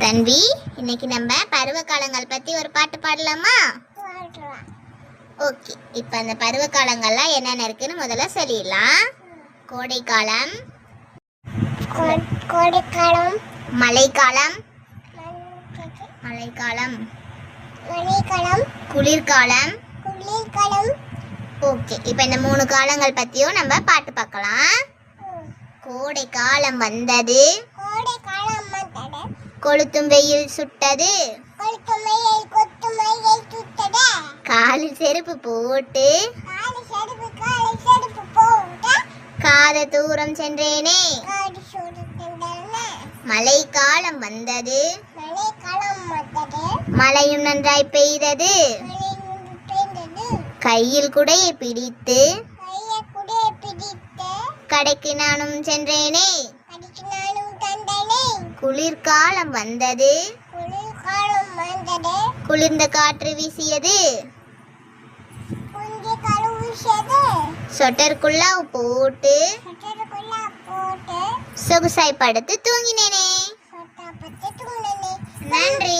தன்வி, இன்னைக்கு நம்ம பருவ காலங்கள் பத்தி ஒரு பாட்டு பாடலாமா? ஓகே, இப்போ அந்த பருவ காலங்கள்லாம் என்னென்ன இருக்குன்னு முதல்ல சொல்லிடலாம். கோடைக்காலம், மழைக்காலம், குளிர்காலம். ஓகே, இப்போ இந்த 3 காலங்கள் பத்தியும் நம்ம பாட்டு பார்க்கலாம். கோடை காலம் வந்தது, கொளுத்தும் வெயில் சுட்டது, காலில் செருப்பு போட்டு காத தூரம் சென்றேனே. மழை காலம் வந்தது, மழையும் நன்றாய் பெய்தது, கையில் குடையை பிடித்து கடைக்கு நானும் சென்றேனே. குளிர்காலம் வந்தது, குளிர்ந்த காற்று வீசியது, சொட்டருக்குள்ள போட்டு சொகுசாய் படுத்து தூங்கினேனே. நன்றி.